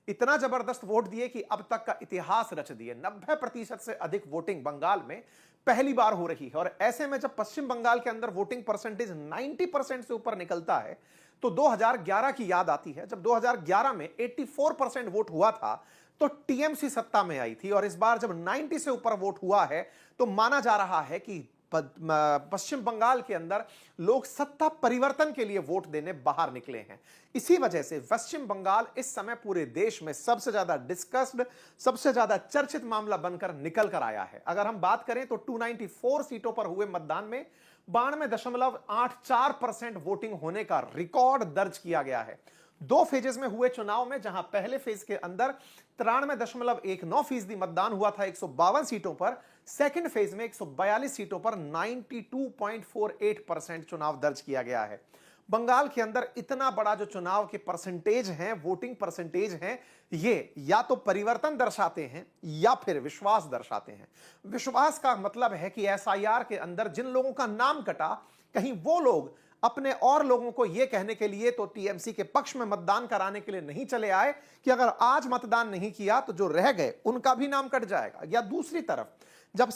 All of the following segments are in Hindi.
इतना जबरदस्त वोट दिए कि अब तक का इतिहास रच दिए। 90% से अधिक वोटिंग बंगाल में पहली बार हो रही है। और ऐसे में जब पश्चिम बंगाल के अंदर वोटिंग परसेंटेज 90% से ऊपर निकलता है तो 2011 की याद आती है, जब 2011 में 84% वोट हुआ था तो टीएमसी सत्ता में आई थी। और इस बार जब 90 से ऊपर वोट हुआ है तो माना जा रहा है कि पश्चिम बंगाल के अंदर लोग सत्ता परिवर्तन के लिए वोट देने बाहर निकले हैं। इसी वजह से पश्चिम बंगाल इस समय पूरे देश में सबसे ज्यादा डिस्कस्ड, सबसे ज्यादा चर्चित मामला बनकर निकल कर आया है। अगर हम बात करें तो 294 सीटों पर हुए मतदान में 92.84% वोटिंग होने का रिकॉर्ड दर्ज किया गया है। दो फेजेस में हुए चुनाव में, जहां पहले फेज के अंदर 93.19% मतदान हुआ था 152 सीटों पर, सेकंड फेज में 142 सीटों पर 92.48% चुनाव दर्ज किया गया है। बंगाल के अंदर इतना बड़ा जो चुनाव के परसेंटेज हैं, वोटिंग परसेंटेज हैं, ये या तो परिवर्तन दर्शाते हैं या फिर विश्वास दर्शाते हैं। विश्वास का मतलब है कि एसआईआर के अंदर जिन लोगों का नाम कटा, कहीं वो लोग अपने और लोगों को यह कहने के लिए तो टीएमसी के पक्ष में मतदान कराने के लिए नहीं चले आए कि अगर आज मतदान नहीं किया तो जो रह गए उनका भी नाम कट जाएगा। या दूसरी तरफ जब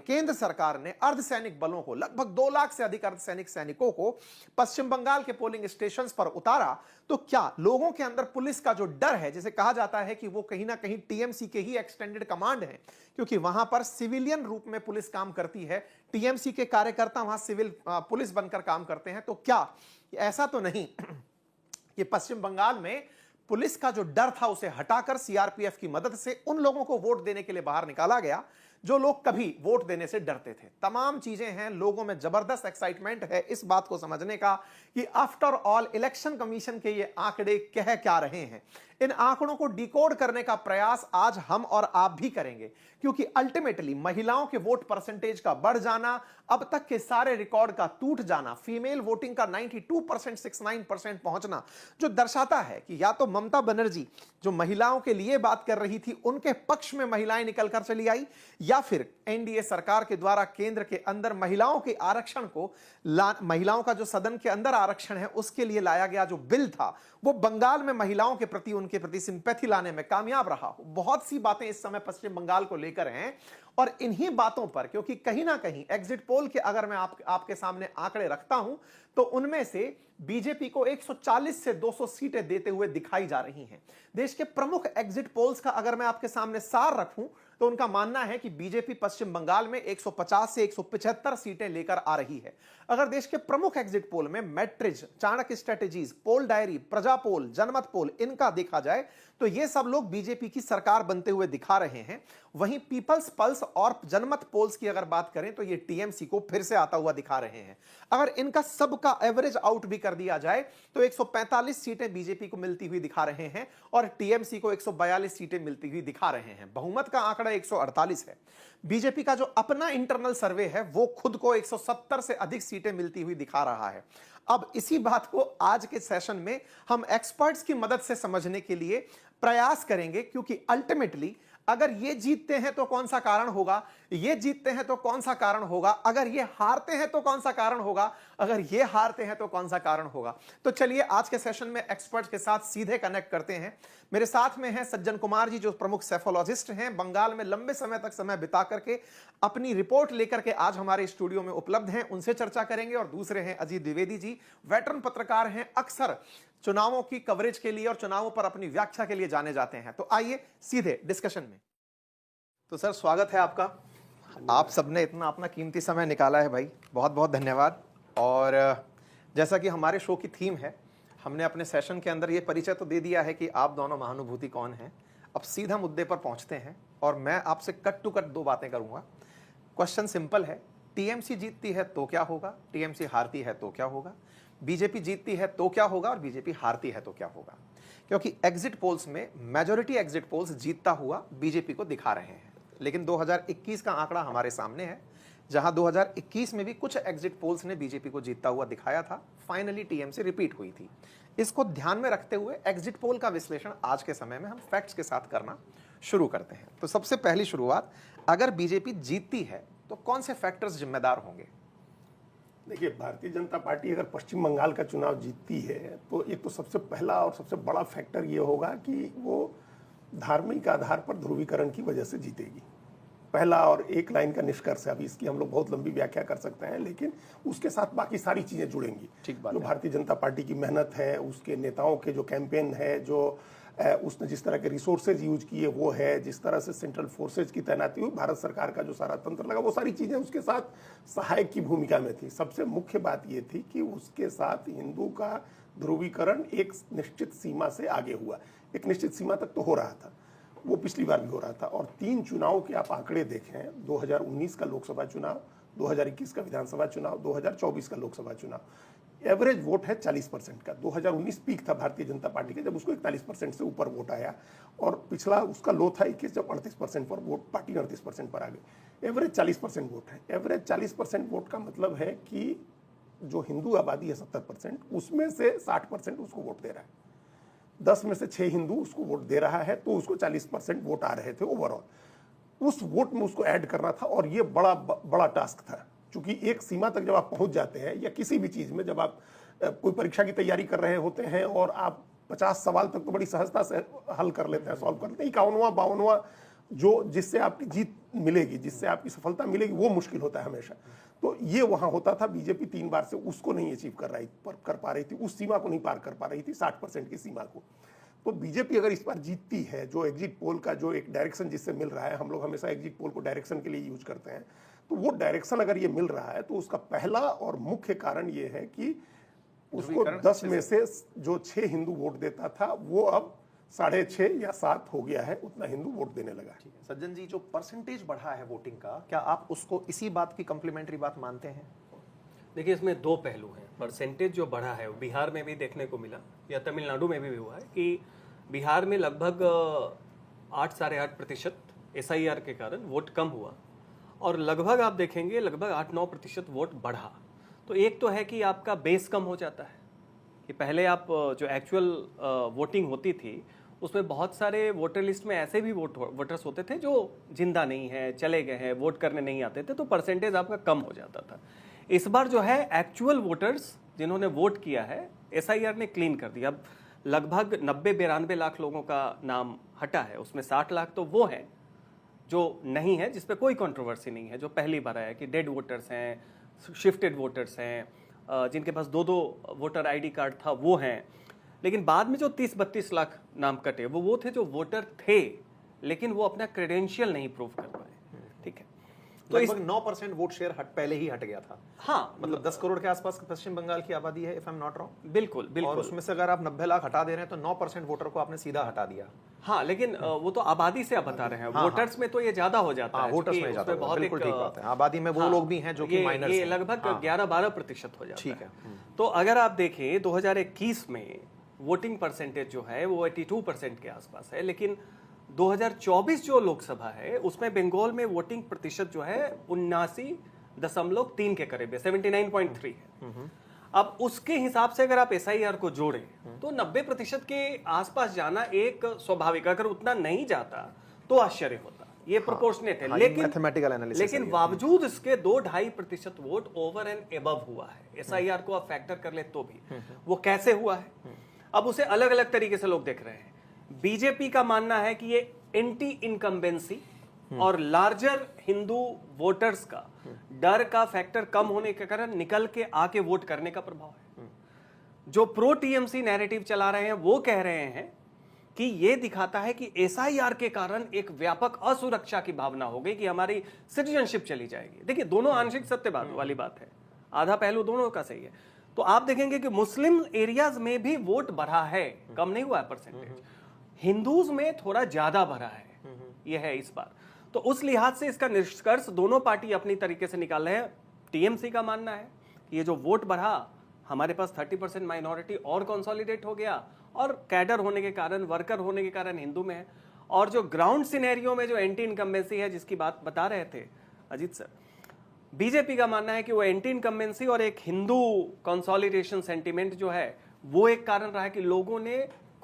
केंद्र सरकार ने अर्धसैनिक बलों को, लगभग 2 लाख से अधिक अर्धसैनिक सैनिकों को पश्चिम बंगाल के पोलिंग स्टेशंस पर उतारा, तो क्या लोगों के अंदर पुलिस का जो डर है, जिसे कहा जाता है कि वो कहीं ना कहीं टीएमसी के ही एक्सटेंडेड कमांड है, क्योंकि वहां पर सिविलियन रूप में पुलिस काम करती है, टीएमसी के कार्यकर्ता वहां सिविल पुलिस बनकर काम करते हैं, तो क्या ऐसा तो नहीं कि पश्चिम बंगाल में पुलिस का जो डर था उसे हटाकर सीआरपीएफ की मदद से उन लोगों को वोट देने के लिए बाहर निकाला गया जो लोग कभी वोट देने से डरते थे। तमाम चीजें हैं, लोगों में जबरदस्त एक्साइटमेंट है इस बात को समझने का कि आफ्टर ऑल इलेक्शन कमीशन के ये आंकड़े कह क्या रहे हैं। इन आंकड़ों को डिकोड करने का प्रयास आज हम और आप भी करेंगे, क्योंकि अल्टीमेटली महिलाओं के वोट परसेंटेज का बढ़ जाना, अब तक के सारे रिकॉर्ड का टूट जाना, फीमेल वोटिंग का 92% 69% पहुंचना, जो दर्शाता है कि या तो ममता बनर्जी जो महिलाओं के लिए बात कर रही थी उनके पक्ष में महिलाएं निकलकर चली आई, या फिर एनडीए सरकार के द्वारा केंद्र के अंदर महिलाओं के आरक्षण को, महिलाओं का जो सदन के अंदर आरक्षण है उसके लिए लाया गया जो बिल था, वो बंगाल में महिलाओं के प्रति, उनके प्रति सिंपैथी लाने में कामयाब रहा। बहुत सी बातें इस समय पश्चिम बंगाल को लेकर हैं और इन्हीं बातों पर, क्योंकि कहीं ना कहीं एग्जिट पोल के अगर मैं आपके सामने आंकड़े रखता हूं तो उनमें से बीजेपी को 140 से 200 सीटें देते हुए दिखाई जा रही हैं। देश के प्रमुख एग्जिट पोल्स का अगर मैं आपके सामने सार रखूं तो उनका मानना है कि बीजेपी पश्चिम बंगाल में 150 से 175 सीटें लेकर आ रही है। अगर देश के प्रमुख एग्जिट पोल में मैट्रिज, चाणक्य स्ट्रेटेजीज, पोल डायरी, प्रजा पोल, जनमत पोल, इनका देखा जाए तो ये सब लोग बीजेपी की सरकार बनते हुए दिखा रहे हैं। वहीं पीपल्स पल्स और जनमत पोल्स की अगर बात करें तो ये टीएमसी को फिर से आता हुआ दिखा रहे हैं। अगर इनका सबका एवरेज आउट भी कर दिया जाए तो 145 सीटें बीजेपी को मिलती हुई दिखा रहे हैं और टीएमसी को 142 सीटें मिलती हुई दिखा रहे हैं। बहुमत का आंकड़ा 148 है। बीजेपी का जो अपना इंटरनल सर्वे है वो खुद को 170 से अधिक सीटें मिलती हुई दिखा रहा है। अब इसी बात को आज के सेशन में हम एक्सपर्ट्स की मदद से समझने के लिए प्रयास करेंगे, क्योंकि अल्टीमेटली अगर ये जीतते हैं तो कौन सा कारण होगा, ये जीतते हैं तो कौन सा कारण होगा, अगर ये हारते हैं तो कौन सा कारण होगा, अगर ये हारते हैं तो कौन सा कारण होगा। तो चलिए आज के सेशन में एक्सपर्ट्स के साथ सीधे कनेक्ट करते हैं। मेरे साथ में हैं सज्जन कुमार जी, जो प्रमुख सेफोलॉजिस्ट हैं, बंगाल में लंबे समय तक समय बिता करके अपनी रिपोर्ट लेकर के आज हमारे स्टूडियो में उपलब्ध हैं, उनसे चर्चा करेंगे। और दूसरे हैं अजीत द्विवेदी जी, वेटरन पत्रकार हैं, अक्सर चुनावों की कवरेज के लिए और चुनावों पर अपनी व्याख्या के लिए जाने जाते हैं। तो आइए सीधे डिस्कशन में। तो सर स्वागत है आपका। आप सबने इतना अपना कीमती समय निकाला है भाई, बहुत बहुत धन्यवाद। और जैसा कि हमारे शो की थीम है, हमने अपने सेशन के अंदर ये परिचय तो दे दिया है कि आप दोनों महानुभूति कौन हैं। अब सीधा मुद्दे पर पहुंचते हैं और मैं आपसे कट टू कट 2 बातें करूंगा। क्वेश्चन सिंपल है, टीएमसी जीतती है तो क्या होगा, टीएमसी हारती है तो क्या होगा, बीजेपी जीतती है तो क्या होगा और बीजेपी हारती है तो क्या होगा। क्योंकि एग्जिट पोल्स में मेजॉरिटी एग्जिट पोल्स जीतता हुआ बीजेपी को दिखा रहे हैं, लेकिन 2021 का आंकड़ा हमारे सामने है, जहां 2021 में भी कुछ एग्जिट पोल्स ने बीजेपी को जीतता हुआ दिखाया था। फाइनली टीएमसी रिपीट हुई थी। इसको ध्यान में रखते हुए एग्जिट पोल का विश्लेषण आज के समय में हम फैक्ट्स के साथ करना शुरू करते हैं। तो सबसे पहली शुरुआत, अगर बीजेपी जीतती है तो कौन से फैक्टर्स जिम्मेदार होंगे? देखिए, भारतीय जनता पार्टी अगर पश्चिम बंगाल का चुनाव जीतती है तो एक तो सबसे पहला और सबसे बड़ा फैक्टर ये होगा कि वो धार्मिक आधार पर ध्रुवीकरण की वजह से जीतेगी। पहला और एक लाइन का निष्कर्ष है, अभी इसकी हम लोग बहुत लंबी व्याख्या कर सकते हैं, लेकिन उसके साथ बाकी सारी चीज़ें जुड़ेंगी। ठीक बात जो है। भारतीय जनता पार्टी की मेहनत है, उसके नेताओं के जो कैंपेन है, जो उसने जिस तरह के रिसोर्सेज यूज किए वो है, जिस तरह से सेंट्रल फोर्सेज की तैनाती हुई, भारत सरकार का जो सारा तंत्र लगा, वो सारी चीज़ें उसके साथ सहायक की भूमिका में थी। सबसे मुख्य बात ये थी कि उसके साथ हिंदू का ध्रुवीकरण एक निश्चित सीमा से आगे हुआ। एक निश्चित सीमा तक तो हो रहा था, वो पिछली बार भी हो रहा था। और 3 चुनाव के आप आंकड़े देखें, 2019 का लोकसभा चुनाव, 2021 का विधानसभा चुनाव, 2024 का लोकसभा चुनाव, एवरेज वोट है 40% का। 2019 पीक था भारतीय जनता पार्टी का, जब उसको 41% से ऊपर वोट आया, और पिछला उसका लो था 21, जब 38% पर वोट, पार्टी 38% पर आ गई। एवरेज 40% वोट है। एवरेज 40% वोट का मतलब है कि जो हिंदू आबादी है 70%, उसमें से 60% उसको वोट दे रहा है। 10 में से 6 हिंदू उसको वोट दे रहा है, तो उसको 40% वोट आ रहे थे ओवरऑल। उस वोट में उसको ऐड करना था, और ये बड़ा टास्क था, क्योंकि एक सीमा तक जब आप पहुंच जाते हैं, या किसी भी चीज़ में जब आप कोई परीक्षा की तैयारी कर रहे होते हैं और आप 50 सवाल तक तो बड़ी सहजता से हल कर लेते हैं, सॉल्व कर लेते हैं, 51वां 52वां जो जिससे आपकी जीत मिलेगी, जिससे आपकी सफलता मिलेगी, वो मुश्किल होता है हमेशा। तो ये वहाँ होता था। बीजेपी 3 बार से उसको नहीं अचीव कर पा रही थी, उस सीमा को नहीं पार कर पा रही थी, 60% की सीमा को। तो बीजेपी अगर इस बार जीतती है, जो एग्जिट पोल का जो एक डायरेक्शन जिससे मिल रहा है, हम लोग हमेशा एग्जिट पोल को डायरेक्शन के लिए यूज करते हैं, तो वो डायरेक्शन अगर ये मिल रहा है, तो उसका पहला और मुख्य कारण ये है कि उसको 10 में से जो 6 हिंदू वोट देता था, वो अब 6.5 या 7 हो गया है, उतना हिंदू वोट देने लगा है। सज्जन जी, जो परसेंटेज बढ़ा है वोटिंग का, क्या आप उसको इसी बात की कॉम्प्लीमेंट्री बात मानते हैं? देखिए, इसमें 2 पहलू हैं। परसेंटेज जो बढ़ा है, वो बिहार में भी देखने को मिला, या तमिलनाडु में भी हुआ है कि बिहार में लगभग 8-8.5% SIR के कारण वोट कम हुआ, और लगभग आप देखेंगे लगभग 8-9% वोट बढ़ा। तो एक तो है कि आपका बेस कम हो जाता है, कि पहले आप जो एक्चुअल वोटिंग होती थी, उसमें बहुत सारे वोटर लिस्ट में ऐसे भी वोटर्स होते थे जो जिंदा नहीं है, चले गए हैं, वोट करने नहीं आते थे, तो परसेंटेज आपका कम हो जाता था। इस बार जो है एक्चुअल वोटर्स जिन्होंने वोट किया है, SIR ने क्लीन कर दिया। अब लगभग 90-92 लाख लोगों का नाम हटा है, उसमें 60 लाख तो वो हैं जो नहीं है, जिसपे कोई कंट्रोवर्सी नहीं है, जो पहली बार आया, कि डेड वोटर्स हैं, शिफ्टेड वोटर्स हैं, जिनके पास 2-2 वोटर ID कार्ड था, वो हैं। लेकिन बाद में जो 30-32 लाख नाम कटे, वो थे जो वोटर थे, लेकिन वो अपना क्रेडेंशियल नहीं प्रूव कर पाए। ठीक है, तो लगभग 9% वोट शेयर पहले ही हट गया था। हाँ, मतलब 10 करोड़ के आसपास पश्चिम बंगाल की आबादी है, if I am not wrong. बिल्कुल बिल्कुल। और उसमें से अगर आप 90 लाख हटा दे रहे हैं, तो 9% वोटर को आपने सीधा हटा दिया। हाँ, लेकिन वो तो आबादी से आप बता रहे हैं। वोटर्स में तो ये ज्यादा हो जाता है, वोटर्स में ज्यादा, बहुत बिल्कुल ठीक बात है। आबादी में वो लोग भी हैं जो कि माइनर्स हैं। ये लगभग 11-12% हो जाता है। ठीक है। तो अगर आप देखें 2021 में वोटिंग परसेंटेज जो है वो 82% के आसपास है, लेकिन 2024 जो लोकसभा है, उसमें बंगाल में वोटिंग प्रतिशत जो है 79.3 के करीब है, 79.3 है। अब उसके हिसाब से अगर आप SIR को जोड़ें तो 90% के आसपास जाना एक स्वाभाविक, अगर उतना नहीं जाता तो आश्चर्य होता, ये प्रोपोर्शनेट है। लेकिन मैथमेटिकल एनालिसिस, लेकिन बावजूद इसके 2-2.5% वोट ओवर एंड एबव हुआ है। SIR को आप फैक्टर कर ले तो भी वो कैसे हुआ है, अब उसे अलग अलग तरीके से लोग देख रहे हैं। बीजेपी का मानना है कि ये एंटी इनकम्बेंसी और लार्जर हिंदू वोटर्स का डर का फैक्टर कम होने के कारण निकल के आके वोट करने का प्रभाव है। जो प्रो TMC नैरेटिव चला रहे हैं, वो कह रहे हैं कि ये दिखाता है कि SIR के कारण एक व्यापक असुरक्षा की भावना हो गई, कि हमारी सिटीजनशिप चली जाएगी। देखिए, दोनों आंशिक सत्य वाली बात है, आधा पहलू दोनों का सही है। तो आप देखेंगे कि मुस्लिम एरियाज में भी वोट बढ़ा है, कम नहीं हुआ है परसेंटेज। हिंदूज में थोड़ा ज्यादा भरा है, यह है इस बार। तो उस लिहाज से इसका निष्कर्ष दोनों पार्टी अपनी तरीके से निकाल रहे हैं। TMC का मानना है कि ये जो वोट बढ़ा, हमारे पास 30% माइनॉरिटी और कंसोलिडेट हो गया, और कैडर होने के कारण, वर्कर होने के कारण हिंदू में है। और जो ग्राउंड सिनेरियो में जो एंटी इनकम्बेंसी है, जिसकी बात बता रहे थे अजीत सर, बीजेपी का मानना है कि वो एंटी इनकम्बेंसी और एक हिंदू कंसोलिडेशन सेंटिमेंट जो है, वो एक कारण रहा है कि लोगों ने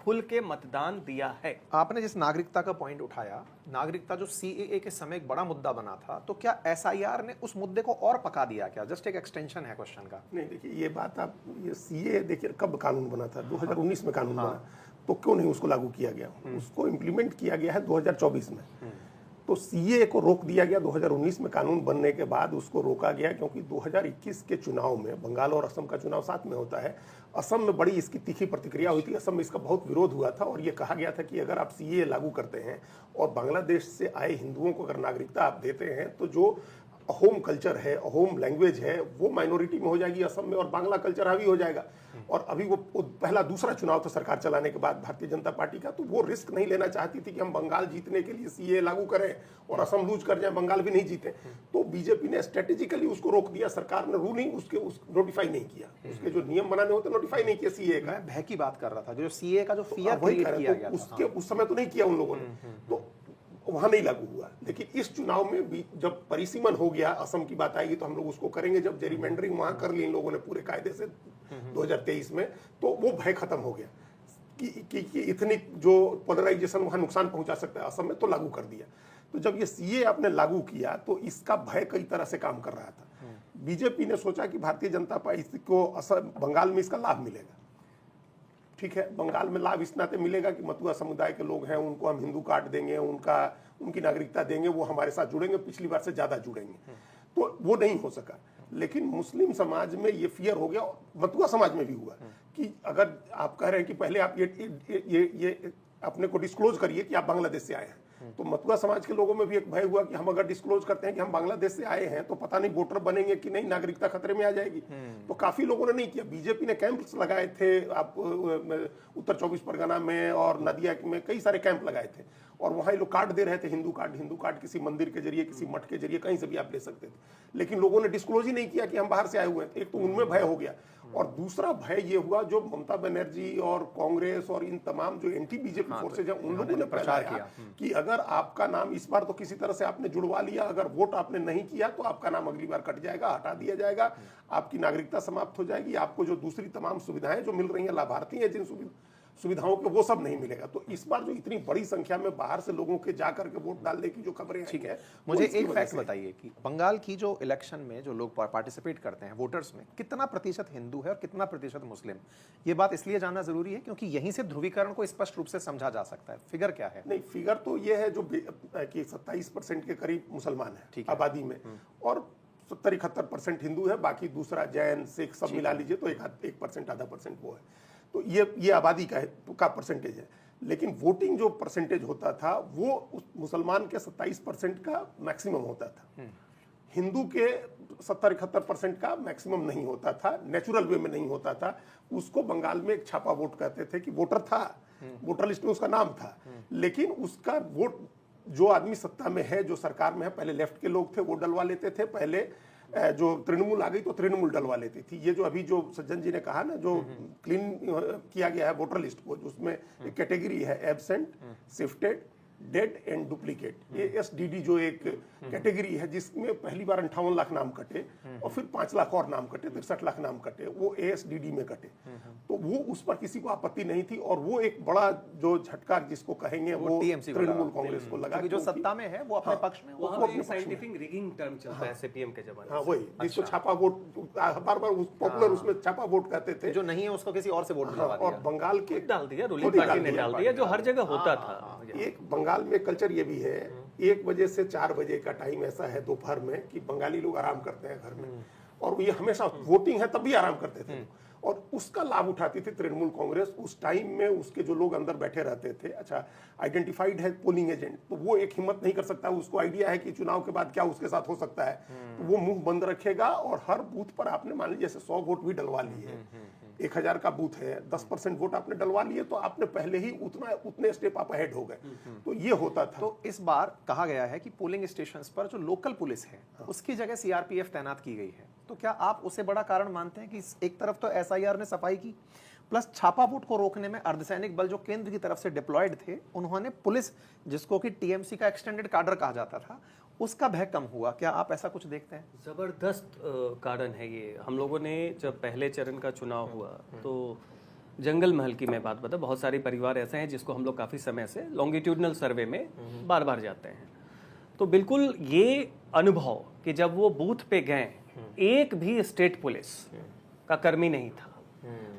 खुल के मतदान दिया है। आपने जिस नागरिकता का पॉइंट उठाया, नागरिकता जो सीएए के समय एक बड़ा मुद्दा बना था, तो क्या एसआईआर ने उस मुद्दे को और पका दिया क्या? जस्ट एक एक्सटेंशन है क्वेश्चन का। नहीं, देखिए ये बात आप, ये सीए देखिए कब कानून बना था, 2019 में कानून बना, तो क्यों नहीं उसको लागू किया गया? उसको इम्प्लीमेंट किया गया है 2024 में। तो सीए को रोक दिया गया 2019 में कानून बनने के बाद, उसको रोका गया क्योंकि 2021 के चुनाव में, बंगाल और असम का चुनाव साथ में होता है, असम में बड़ी इसकी तीखी प्रतिक्रिया हुई थी, असम में इसका बहुत विरोध हुआ था और ये कहा गया था कि अगर आप सीए लागू करते हैं और बांग्लादेश से आए हिंदुओं को अगर नागरिकता आप देते हैं तो जो होम कल्चर है, होम लैंग्वेज है, वो माइनॉरिटी में हो जाएगी असम में और बांग्ला कल्चर हावी हो जाएगा। और अभी वो पहला दूसरा चुनाव था सरकार चलाने के बाद भारतीय जनता पार्टी का, तो वो रिस्क नहीं लेना चाहती थी कि हम बंगाल जीतने के लिए सीए लागू करें और असम लूज कर जाए, बंगाल भी नहीं जीते। तो बीजेपी ने स्ट्रेटेजिकली उसको रोक दिया, सरकार ने रूल नहीं नोटिफाई नहीं किया, उसके जो नियम बनाने होते नोटिफाई नहीं किया सीए का। मैं भय की बात कर रहा था, जो सीए का जो फियर वही क्रिएट कह किया रहे गया तो था। उसके उस समय तो नहीं किया उन लोगों ने, तो वहां नहीं लागू हुआ। लेकिन इस चुनाव में भी जब परिसीमन हो गया, असम की बात आएगी तो हम लोग उसको करेंगे, जब जेरीमेंडरिंग वहां कर ली इन लोगों ने पूरे कायदे से 2023 में, तो वो भय खत्म हो गया कि इतनी जो पोलराइजेशन वहां नुकसान पहुंचा सकता है असम में, तो लागू कर दिया। तो जब ये सीए आपने लागू किया तो इसका भय कई तरह से काम कर रहा था। बीजेपी ने सोचा कि भारतीय जनता पार्टी को असम, बंगाल में इसका लाभ मिलेगा, ठीक है, बंगाल में लाभ इस नाते मिलेगा कि मथुरा समुदाय के लोग हैं, उनको हम हिंदू कार्ड देंगे, उनकी नागरिकता देंगे, वो हमारे साथ जुड़ेंगे, पिछली बार से ज्यादा जुड़ेंगे। तो वो नहीं हो सका। लेकिन मुस्लिम समाज में ये फियर हो गया, मथुरा समाज में भी हुआ कि अगर आप कह रहे हैं कि पहले आप ये अपने को डिस्क्लोज करिए कि आप बांग्लादेश से आए हैं, तो मथुरा समाज के लोगों में भी एक भय हुआ कि हम अगर डिस्क्लोज करते हैं कि हम बांग्लादेश से आए हैं तो पता नहीं वोटर बनेंगे कि नहीं, नागरिकता खतरे में आ जाएगी। तो काफी लोगों ने नहीं किया। बीजेपी ने कैंप्स लगाए थे, आप उत्तर 24 परगना में और नदिया में कई सारे कैंप लगाए थे और वहां लोग कार्ड दे रहे थे, हिंदू कार्ड किसी मंदिर के जरिए, किसी मठ के जरिए, कहीं से भी आप ले सकते थे। लेकिन लोगों ने डिस्क्लोज ही नहीं किया कि हम बाहर से आए हुए हैं। एक तो उनमें भय हो गया और दूसरा भय ये हुआ जो ममता बनर्जी और कांग्रेस और इन तमाम जो एंटी बीजेपी फोर्सेज हैं उन लोगों ने प्रचार किया कि अगर आपका नाम इस बार तो किसी तरह से आपने जुड़वा लिया, अगर वोट आपने नहीं किया तो आपका नाम अगली बार कट जाएगा, हटा दिया जाएगा, आपकी नागरिकता समाप्त हो जाएगी, आपको जो दूसरी तमाम सुविधाएं जो मिल रही हैं, लाभार्थी हैं जिन सुविधाओं के, वो सब नहीं मिलेगा। तो इस बार जो इतनी बड़ी संख्या में बाहर से लोगों के जाकर के वोट डालने की जो खबरें ठीक है, मुझे एक फैक्ट बताइए कि बंगाल की जो इलेक्शन में जो लोग पार्टिसिपेट करते हैं वोटर्स में, कितना प्रतिशत हिंदू है और कितना प्रतिशत मुस्लिम? ये बात इसलिए जानना जरूरी है क्योंकि यहीं से ध्रुवीकरण को स्पष्ट रूप से समझा जा सकता है। फिगर क्या है? नहीं, फिगर तो ये है जो कि 27% के करीब मुसलमान है आबादी में और 70-71% हिंदू है, बाकी दूसरा जैन, सिख सब मिला लीजिए तो 1% आधा परसेंट वो है। तो ये आबादी का परसेंटेज है। लेकिन वोटिंग जो परसेंटेज होता था वो उस मुसलमान के 27% का मैक्सिमम होता था, हिंदू के 70-71% का मैक्सिमम नहीं होता था, नेचुरल वे में नहीं होता था। उसको बंगाल में एक छापा वोट कहते थे कि वोटर था, वोटर लिस्ट में उसका नाम था, लेकिन उसका वोट जो आदमी सत्ता में है, जो सरकार में है, पहले लेफ्ट के लोग थे वो डलवा लेते थे, पहले जो तृणमूल आ गई तो तृणमूल डलवा लेती थी। ये जो अभी जो सज्जन जी ने कहा ना, जो क्लीन किया गया है वोटर लिस्ट को, उसमें एक कैटेगरी है absent, shifted, dead and duplicate, ASDD जो एक कैटेगरी है जिसमें पहली बार 58 लाख नाम कटे और फिर 5 लाख और नाम कटे, 63 लाख नाम कटे, वो ASDD में कटे। तो वो उस पर किसी को आपत्ति नहीं थी और वो एक बड़ा जो झटका जिसको कहेंगे वो तृणमूल कांग्रेस को लगा, जो सत्ता में है वो अपने पक्ष में, वहां पे साइंटिफिक रिगिंग टर्म चलता है SPM के जमाने में। हाँ, वही जिसको छापा वोट, बार पॉपुलर उसमें छापा वोट कहते थे, जो नहीं है उसको किसी और से वोट दिलवा दिया और बंगाल के डाल दिया, रूलिंग पार्टी ने डाल दिया, जो हर जगह होता था। एक बंगाल में कल्चर ये भी है, 1 बजे से 4 बजे का टाइम ऐसा है दोपहर में कि बंगाली लोग आराम करते हैं घर में, और ये हमेशा वोटिंग है तब भी आराम करते थे और उसका लाभ उठाती थी तृणमूल कांग्रेस। उस टाइम में उसके जो लोग अंदर बैठे रहते थे, अच्छा आइडेंटिफाइड है पोलिंग एजेंट, तो वो एक हिम्मत नहीं कर सकता, उसको आइडिया है कि चुनाव के बाद क्या उसके साथ हो सकता है, तो वो मुंह बंद रखेगा और हर बूथ पर आपने मान लीजिए जैसे 100 वोट भी डलवा लिए, 1000 का बूथ है, 10% वोट आपने डलवा लिए तो आपने पहले ही उतने स्टेप आप अहेड हो गए। तो ये होता था। तो इस बार कहा गया है कि पोलिंग स्टेशंस पर जो लोकल पुलिस है उसकी जगह CRPF तैनात की गई है, तो क्या आप उसे बड़ा कारण मानते हैं कि एक तरफ तो SIR ने सफाई की, प्लस छापा वोट को रोकने में अर्धसैनिक बल जो केंद्र की तरफ से डिप्लॉयड थे, उन्होंने पुलिस, जिसको कि TMC का एक्सटेंडेड कार्डर कहा जाता था, उसका भय कम हुआ? क्या आप ऐसा कुछ देखते हैं? जबरदस्त कारण है ये। हम लोगों ने जब पहले चरण का चुनाव हुआ तो जंगल महल की मैं बात बता, बहुत सारे परिवार ऐसे हैं जिसको हम लोग काफ़ी समय से लॉन्गिट्यूडनल सर्वे में बार बार जाते हैं। तो बिल्कुल ये अनुभव कि जब वो बूथ पे गए, एक भी स्टेट पुलिस का कर्मी नहीं था,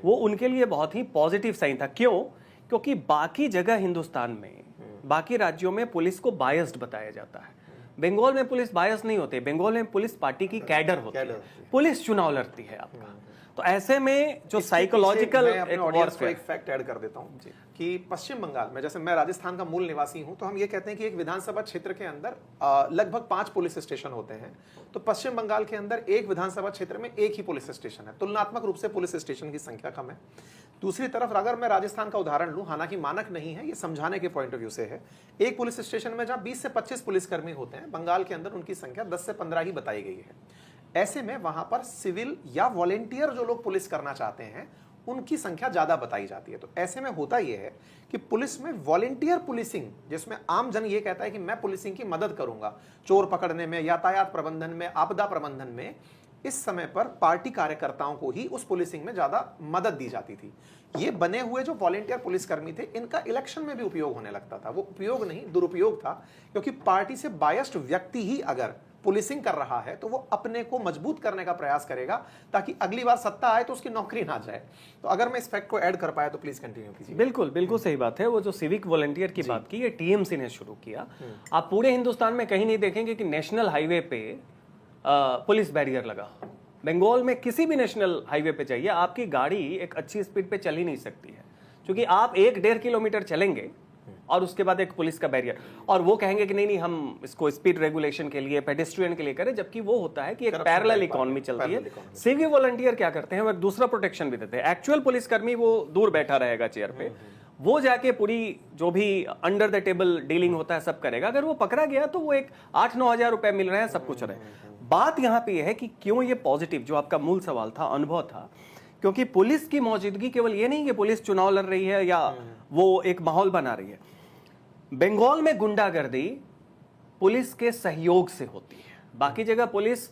वो उनके लिए बहुत ही पॉजिटिव साइन था। क्यों? क्योंकि बाकी जगह हिंदुस्तान में, बाकी राज्यों में पुलिस को बायस्ड बताया जाता है। बंगाल में पुलिस बायस नहीं होती, बंगाल में पुलिस पार्टी की कैडर होती है, पुलिस चुनाव लड़ती है आपका। तो ऐसे में जो साइकोलॉजिकल मैं अपने ऑडियंस को एक फैक्ट ऐड कर देता हूं कि पश्चिम बंगाल में, जैसे मैं राजस्थान का मूल निवासी हूं, तो हम ये कहते हैं कि एक विधानसभा क्षेत्र के अंदर लगभग 5 पुलिस स्टेशन होते हैं। तो पश्चिम बंगाल के अंदर एक विधानसभा क्षेत्र में एक ही पुलिस स्टेशन है। तुलनात्मक रूप से पुलिस स्टेशन की संख्या कम है। दूसरी तरफ अगर मैं राजस्थान का उदाहरण लूं, हालांकि मानक नहीं है, ये समझाने के पॉइंट ऑफ व्यू से है, एक पुलिस स्टेशन में जहां 20 से 25 पुलिसकर्मी होते हैं, बंगाल के अंदर उनकी संख्या 10 से 15 ही बताई गई है। ऐसे में वहां पर सिविल या वॉलेंटियर जो लोग पुलिस करना चाहते हैं, उनकी संख्या ज्यादा बताई जाती है। तो ऐसे में होता यह है कि पुलिस में वॉलेंटियर पुलिसिंग, जिसमें आम जन ये कहता है कि मैं पुलिसिंग की मदद करूंगा, चोर पकड़ने में, यातायात प्रबंधन में, आपदा प्रबंधन में, इस समय पर पार्टी कार्यकर्ताओं को ही उस पुलिसिंग में ज्यादा मदद दी जाती थी। ये बने हुए जो वॉलेंटियर पुलिसकर्मी थे, इनका इलेक्शन में भी उपयोग होने लगता था। वो उपयोग नहीं, दुरुपयोग था, क्योंकि पार्टी से बायस्ड व्यक्ति ही अगर पुलिसिंग कर रहा है तो वो अपने को मजबूत करने का प्रयास करेगा ताकि अगली बार सत्ता आए तो उसकी नौकरी ना जाए। तो अगर मैं इस फैक्ट को ऐड कर पाया तो प्लीज कंटिन्यू कीजिए। बिल्कुल बिल्कुल सही बात है। वो जो सिविक वॉलंटियर की बात की, ये टीएमसी ने शुरू किया। आप पूरे हिंदुस्तान में कहीं नहीं देखेंगे कि नेशनल हाईवे पे पुलिस बैरियर लगा। बंगाल में किसी भी नेशनल हाईवे पे जाइए, आपकी गाड़ी एक अच्छी स्पीड पे चल ही नहीं सकती है, क्योंकि आप 1-1.5 किलोमीटर चलेंगे और उसके बाद एक पुलिस का बैरियर, और वो कहेंगे कि नहीं हम इसको स्पीड रेगुलेशन के लिए, पेडेस्ट्रियन के लिए करें, जबकि वो होता है कि एक पैरेलल इकोनॉमी चलती है। सिविक वॉलंटियर क्या करते हैं, वो एक दूसरा प्रोटेक्शन भी देते हैं। एक्चुअल पुलिसकर्मी वो दूर बैठा रहेगा चेयर पे, वो जाके पूरी जो भी अंडर द टेबल डीलिंग होता है सब करेगा। अगर वो पकड़ा गया तो वो एक 8-9 हजार रुपए मिल रहे हैं, सब कुछ रहे। बात यहाँ पे यह है कि क्यों ये पॉजिटिव, जो आपका मूल सवाल था, अनुभव था, क्योंकि पुलिस की मौजूदगी केवल ये नहीं कि पुलिस चुनाव लड़ रही है या वो एक माहौल बना रही है। बंगाल में गुंडागर्दी पुलिस के सहयोग से होती है, बाकी जगह पुलिस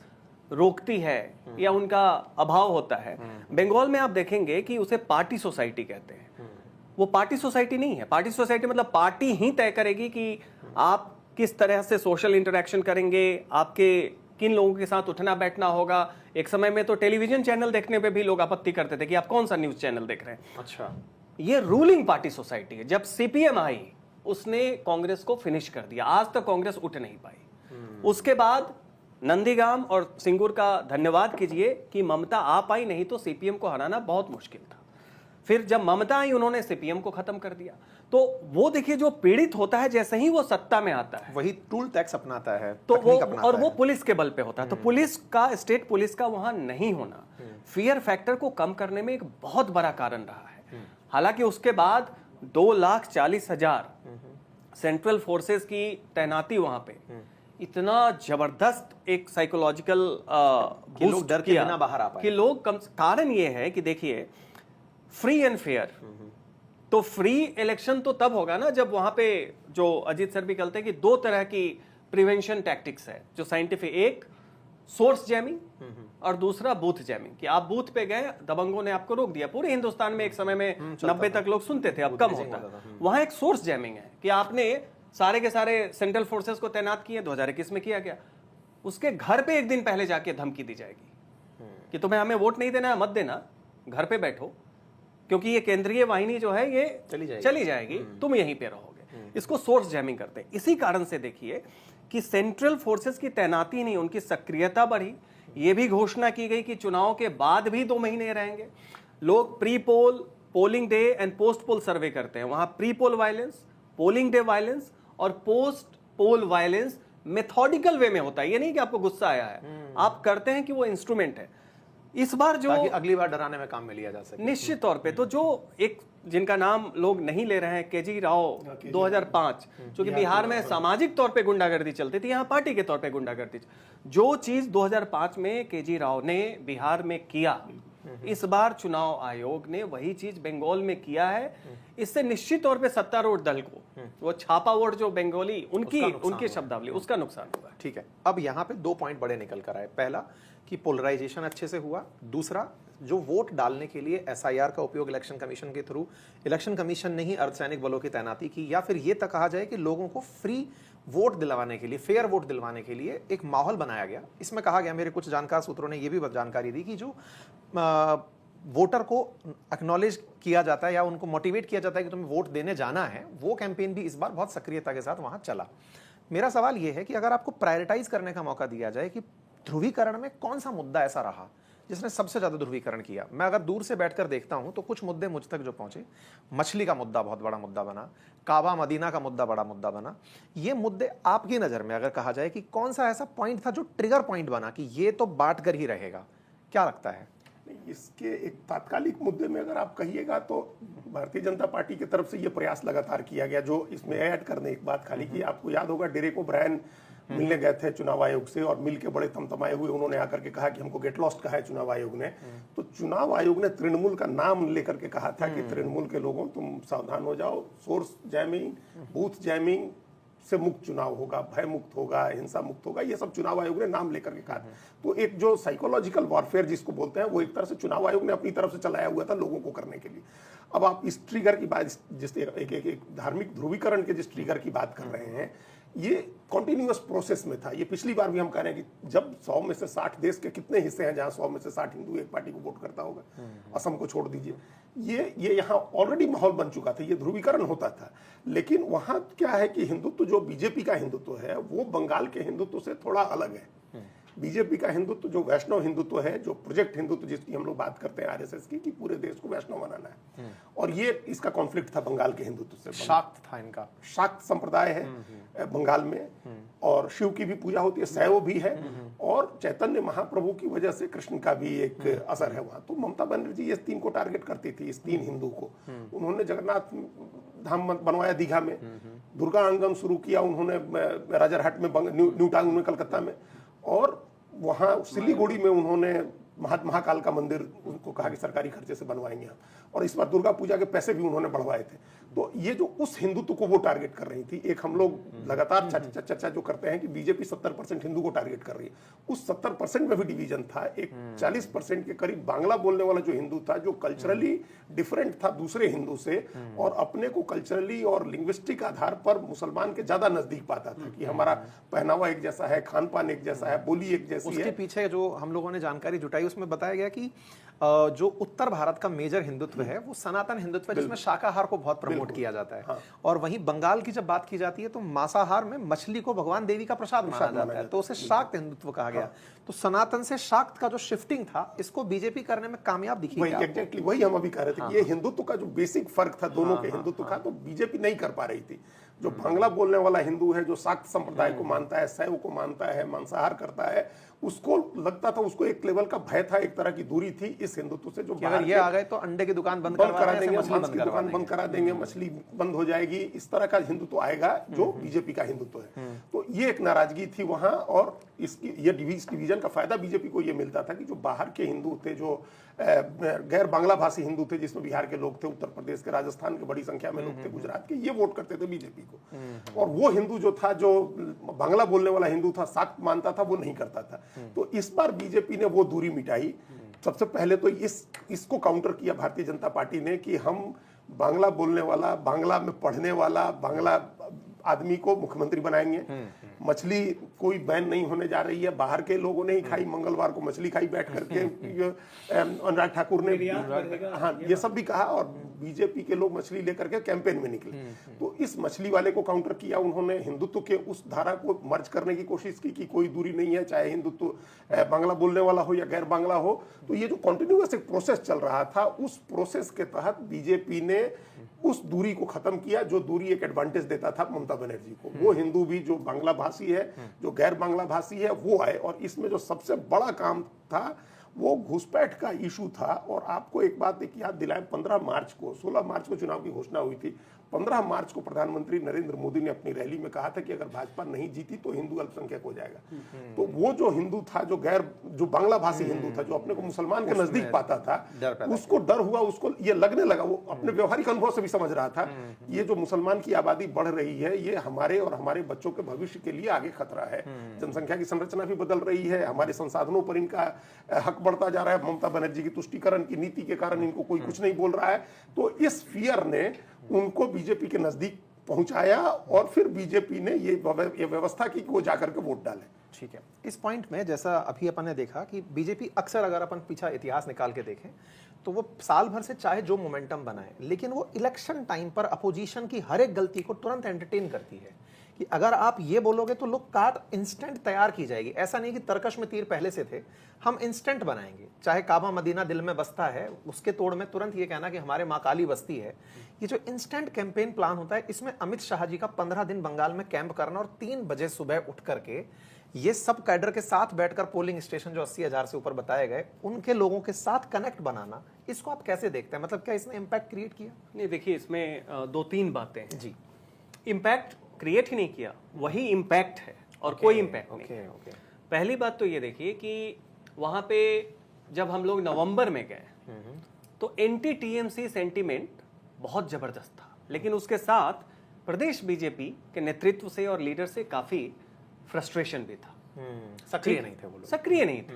रोकती है या उनका अभाव होता है। बंगाल में आप देखेंगे कि उसे पार्टी सोसाइटी कहते हैं। वो पार्टी सोसाइटी नहीं है। पार्टी सोसाइटी मतलब पार्टी ही तय करेगी कि आप किस तरह से सोशल इंटरेक्शन करेंगे, आपके किन लोगों के साथ उठना बैठना होगा। एक समय में तो टेलीविजन चैनल देखने पे भी लोग आपत्ति करते थे कि आप कौन सा न्यूज चैनल देख रहे हैं। अच्छा, ये रूलिंग पार्टी सोसाइटी है। जब सीपीएम आई, उसने कांग्रेस को फिनिश कर दिया। आज तक कांग्रेस उठ नहीं पाई। उसके बाद नंदीगाम और सिंगूर का धन्यवाद कीजिए कि ममता आ पाई, नहीं तो सीपीएम को हराना बहुत मुश्किल था। फिर जब ममता आई, उन्होंने सीपीएम को खत्म कर दिया। तो वो देखिए, जो पीड़ित होता है जैसे ही वो सत्ता में आता है, वही टूल टैक्स अपनाता है, तो वो अपनाता और है। वो पुलिस के बल पे होता है। तो पुलिस का, स्टेट पुलिस का वहां नहीं होना फियर फैक्टर को कम करने में एक बहुत बड़ा कारण रहा है। हालांकि उसके बाद 2,40,000 सेंट्रल फोर्सेस की तैनाती वहां पे इतना जबरदस्त एक साइकोलॉजिकल लोग डर के बिना बाहर आ पाए, कि लोग कम। कारण ये है कि देखिए, फ्री एंड फेयर, तो फ्री इलेक्शन तो तब होगा ना जब वहां पे, जो अजीत सर भी कहते हैं कि 2 तरह की प्रिवेंशन टैक्टिक्स है जो साइंटिफिक, एक सोर्स जैमिंग और दूसरा बूथ जैमिंग, कि आप बूथ पे गए, दबंगों ने आपको रोक दिया। पूरे हिंदुस्तान में एक समय में 90 तक लोग सुनते थे, अब कम होता है। वहां एक सोर्स जैमिंग है कि आपने सारे के सारे सेंट्रल फोर्सेस को तैनात किए, 2021 में किया गया। उसके घर पे एक दिन पहले जाके धमकी दी जाएगी कि तुम्हें हमें वोट नहीं देना है, मत देना, घर पे बैठो, क्योंकि ये केंद्रीय वाहिनी जो है ये चली जाएगी, तुम यहीं पे रहोगे। इसको सोर्स जैमिंग करते हैं। इसी कारण से देखिए कि सेंट्रल फोर्सेस की तैनाती नहीं, उनकी सक्रियता बढ़ी। ये भी घोषणा की गई कि चुनाव के बाद भी 2 महीने रहेंगे। लोग pre poll, polling day and post poll survey करते हैं। वहां pre poll violence, polling day violence और post poll violence methodical way में होता है। ये नहीं कि आपको गुस्सा आया है, आप करते हैं कि वो इंस्ट्रूमेंट है। इस बार जो ताकि अगली बार डराने में काम में लिया जा सके। निश्चित तौर पे, तो जो एक जिनका नाम लोग नहीं ले रहे हैं, केजी राव 2005, क्योंकि बिहार में सामाजिक तौर पे गुंडागर्दी चलती थी, यहाँ पार्टी के तौर पे गुंडागर्दी। जो चीज 2005 में केजी राव ने बिहार में किया, इस बार चुनाव आयोग ने वही चीज बंगाल में किया है। इससे निश्चित तौर पे सत्तारूढ़ दल को, वो छापा वोट जो बंगाली, उनकी शब्दावली, उसका नुकसान होगा। ठीक है, अब यहाँ पे 2 पॉइंट बड़े निकल कर आए। पहला कि पोलराइजेशन अच्छे से हुआ, दूसरा जो वोट डालने के लिए एसआईआर का उपयोग इलेक्शन कमीशन के थ्रू, इलेक्शन कमीशन ने ही अर्धसैनिक बलों की तैनाती की, या फिर ये तक कहा जाए कि लोगों को फ्री वोट दिलवाने के लिए, फेयर वोट दिलवाने के लिए एक माहौल बनाया गया। इसमें कहा गया, मेरे कुछ जानकार सूत्रों ने यह भी जानकारी दी कि जो वोटर को एक्नॉलेज किया जाता है या उनको मोटिवेट किया जाता है कि तुम्हें वोट देने जाना है, वो कैंपेन भी इस बार बहुत सक्रियता के साथ वहां चला। मेरा सवाल यह है कि अगर आपको प्रायोरिटाइज करने का मौका दिया जाए कि ध्रुवीकरण में कौन सा मुद्दा ऐसा रहा जिसने सबसे ज्यादा ध्रुवीकरण किया। मैं अगर दूर से बैठकर देखता हूं तो कुछ मुद्दे मुझ तक जो पहुंचे, मछली का मुद्दा बहुत बड़ा मुद्दा बना, काबा मदीना का मुद्दा बड़ा मुद्दा बना। ये मुद्दे आपकी नजर में अगर कहा जाए कि कौन सा ऐसा पॉइंट था जो ट्रिगर पॉइंट बना कि ये तो बांट कर ही रहेगा, क्या लगता है? इसके एक तात्कालिक मुद्दे में अगर आप कहिएगा तो भारतीय जनता पार्टी की तरफ से ये प्रयास लगातार किया गया। जो इसमें ऐड करने एक बात खाली की, आपको याद होगा डेरेक ओब्रायन मिलने गए थे चुनाव आयोग से और मिल के बड़े तमतमाए हुए उन्होंने आकर के कहा कि हमको गेट लॉस्ट कहा है चुनाव आयोग ने। तो चुनाव आयोग ने तृणमूल का नाम लेकर के कहा था कि तृणमूल के लोगों तुम सावधान हो जाओ, सोर्स जैमिंग, बूथ जैमिंग से मुक्त चुनाव होगा, भय मुक्त होगा, हिंसा मुक्त होगा, ये सब चुनाव आयोग ने नाम लेकर के कहा। तो एक जो साइकोलॉजिकल वॉरफेयर जिसको बोलते हैं, वो एक तरह से चुनाव आयोग ने अपनी तरफ से चलाया हुआ था लोगों को करने के लिए। अब आप इस ट्रिगर की बात, जिस एक धार्मिक ध्रुवीकरण के जिस ट्रिगर की बात कर रहे हैं, ये कॉन्टिन्यूअस प्रोसेस में था। ये पिछली बार भी हम कह रहे हैं कि जब 100 में से 60 देश के कितने हिस्से हैं जहां 100 में से 60 हिंदू एक पार्टी को वोट करता होगा, असम को छोड़ दीजिए, ये यहाँ ऑलरेडी माहौल बन चुका था, ये ध्रुवीकरण होता था। लेकिन वहां क्या है कि हिंदुत्व जो बीजेपी का हिंदुत्व है वो बंगाल के हिंदुत्व से थोड़ा अलग है। बीजेपी का हिंदुत्व जो वैष्णव हिंदुत्व है, जो प्रोजेक्ट हिंदुत्व जिसकी हम लोग बात करते हैं आरएसएस की, कि पूरे देश को वैष्णव बनाना है, और ये इसका कॉन्फ्लिक्ट था बंगाल के हिंदुत्व से। शाक्त था इनका, शाक्त संप्रदाय है बंगाल में, और शिव की भी पूजा होती है, शैव भी है, और चैतन्य महाप्रभु की वजह से कृष्ण का भी एक असर है वहां। तो ममता बनर्जी इस तीन को टारगेट करती थी, इस तीन हिंदू को। उन्होंने जगन्नाथ धाम बनवाया दीघा में, दुर्गा आंगन शुरू किया उन्होंने राजारहाट में, न्यू टाउन में, कलकत्ता में, और वहां सिलीगुड़ी में उन्होंने महाकाल का मंदिर उनको कहा कि सरकारी खर्चे से बनवाएंगे हम, और इस बार दुर्गा पूजा के पैसे भी उन्होंने बढ़वाए थे। तो ये जो उस हिंदुत्व को वो टारगेट कर रही थी, एक हम लोग लगातार चर्चा जो करते हैं कि बीजेपी 70% हिंदू को टारगेट कर रही है, उस 70% में भी डिवीजन था। एक 40% के करीब बांग्ला बोलने वाला जो हिंदू था, जो कल्चरली डिफरेंट था दूसरे हिंदू से, और अपने को कल्चरली और लिंग्विस्टिक आधार पर मुसलमान के ज्यादा नजदीक पाता था कि हमारा पहनावा एक जैसा है, खान पान एक जैसा है, बोली एक जैसी है। उसके पीछे जो हम लोगों ने जानकारी जुटाई उसमें बताया गया कि जो उत्तर भारत का मेजर हिंदुत्व है वो सनातन हिंदुत्व है, जिसमें शाकाहार को बहुत प्रमोट किया जाता है। और वहीं बंगाल की जब बात की जाती है तो मांसाहार में मछली को भगवान देवी का प्रसाद माना जाता है, तो उसे शाक्त हिंदुत्व कहा गया। तो सनातन से शाक्त का जो शिफ्टिंग था, इसको बीजेपी करने में कामयाब दिखी। वही एग्जैक्टली वही हम अभी कह रहे थे कि ये हिंदुत्व का जो बेसिक फर्क था दोनों के हिंदुत्व का, तो बीजेपी नहीं कर पा रही थी। जो बांग्ला बोलने वाला हिंदू है, जो शाक्त संप्रदाय को मानता है, शैव को मानता है, मांसाहार करता है, उसको लगता था, उसको एक लेवल का भय था, एक तरह की दूरी थी इस हिंदुत्व से। जो अगर ये आ गए तो अंडे की दुकान बंद करा देंगे, मांस की दुकान बंद करा देंगे, मछली बंद हो जाएगी, इस तरह का हिंदुत्व आएगा जो बीजेपी का हिंदुत्व है। तो ये एक नाराजगी थी वहां, और इसकी ये डिवीजन का फायदा बीजेपी को ये मिलता था कि जो बाहर के हिंदू थे, जो गैर बांग्ला भाषी हिंदू थे, जिसमें बिहार के लोग थे, उत्तर प्रदेश के, राजस्थान के बड़ी संख्या में लोग थे, गुजरात के, ये वोट करते थे बीजेपी को। और वो हिंदू जो था, जो बांग्ला बोलने वाला हिंदू था, शाक्त मानता था, वो नहीं करता था। तो इस बार बीजेपी ने वो दूरी मिटाई। सबसे पहले तो इसको काउंटर किया भारतीय जनता पार्टी ने कि हम बांग्ला बोलने वाला, बांग्ला में पढ़ने वाला, बांग्ला आदमी को मुख्यमंत्री बनाएंगे। मछली कोई बैन नहीं होने जा रही है, बाहर के लोगों ने ही खाई, मंगलवार को मछली खाई बैठ करके, अनुराग ठाकुर ने, हाँ, ये सब भी कहा, और बीजेपी के लोग मछली लेकर के कैंपेन में निकले। तो इस मछली वाले को काउंटर किया उन्होंने, हिंदुत्व के उस धारा को मर्ज करने की कोशिश की कि कोई दूरी नहीं है, चाहे हिंदुत्व बांग्ला बोलने वाला हो या गैर बांग्ला हो। तो ये जो कॉन्टिन्यूअस एक प्रोसेस चल रहा था, उस प्रोसेस के तहत बीजेपी ने उस दूरी को खत्म किया, जो दूरी एक एडवांटेज देता था ममता बनर्जी को। वो हिंदू भी जो बांग्ला भाषी है, जो गैर बांग्ला भाषी है, वो आए। और इसमें जो सबसे बड़ा काम था वो घुसपैठ का इशू था। और आपको एक बात एक याद दिलाएं, 15 मार्च को, 16 मार्च को चुनाव की घोषणा हुई थी, 15 मार्च को प्रधानमंत्री नरेंद्र मोदी ने अपनी रैली में कहा था कि अगर भाजपा नहीं जीती तो हिंदू अल्पसंख्यक हो जाएगा। तो वो जो हिंदू था, जो बांग्ला भाषी हिंदू था, जो अपने को मुसलमान के नजदीक पाता था, उसको डर हुआ, उसको ये लगने लगा, वो अपने व्यवहारिक अनुभव से भी समझ रहा था ये जो मुसलमान की आबादी बढ़ रही है, ये हमारे और हमारे बच्चों के भविष्य के लिए आगे खतरा है। जनसंख्या की संरचना भी बदल रही है, हमारे संसाधनों पर इनका हक बढ़ता जा रहा है, ममता बनर्जी की तुष्टीकरण की नीति के कारण इनको कोई कुछ नहीं बोल रहा है। तो इस फियर ने उनको बीजेपी के नजदीक पहुंचाया और फिर बीजेपी ने ये व्यवस्था की कि वो जाकर के वोट डाले। ठीक है, इस पॉइंट में जैसा अभी अपन ने देखा कि बीजेपी अक्सर, अगर अपन पीछा इतिहास निकाल के देखें तो वो साल भर से चाहे जो मोमेंटम बनाए, लेकिन वो इलेक्शन टाइम पर अपोजिशन की हर एक गलती को तुरंत एंटरटेन करती है कि अगर आप ये बोलोगे तो लोग काट इंस्टेंट तैयार की जाएगी। ऐसा नहीं कि तरकश में तीर पहले से थे, हम इंस्टेंट बनाएंगे। चाहे काबा मदीना दिल में बसता है, उसके तोड़ में तुरंत ये कहना कि हमारे माँ काली बसती है। ये जो इंस्टेंट कैंपेन प्लान होता है, इसमें अमित शाह जी का 15 दिन बंगाल में कैंप करना और 3 बजे सुबह उठ करके ये सब कैडर के साथ बैठकर पोलिंग स्टेशन जो 80,000 से ऊपर बताए गए, उनके लोगों के साथ कनेक्ट बनाना, इसको आप कैसे देखते हैं? मतलब क्या इसने इम्पैक्ट क्रिएट किया? नहीं, देखिए इसमें 2-3 बातें हैं जी। इम्पैक्ट क्रिएट ही नहीं किया, वही इम्पैक्ट है और कोई इम्पैक्ट नहीं। पहली बात तो ये देखिए कि वहां पे जब हम लोग नवंबर में गए तो एंटी टीएमसी सेंटीमेंट बहुत जबरदस्त था, लेकिन उसके साथ प्रदेश बीजेपी के नेतृत्व से और लीडर से काफी फ्रस्ट्रेशन भी था। सक्रिय नहीं थे वो लोग। सक्रिय नहीं थे।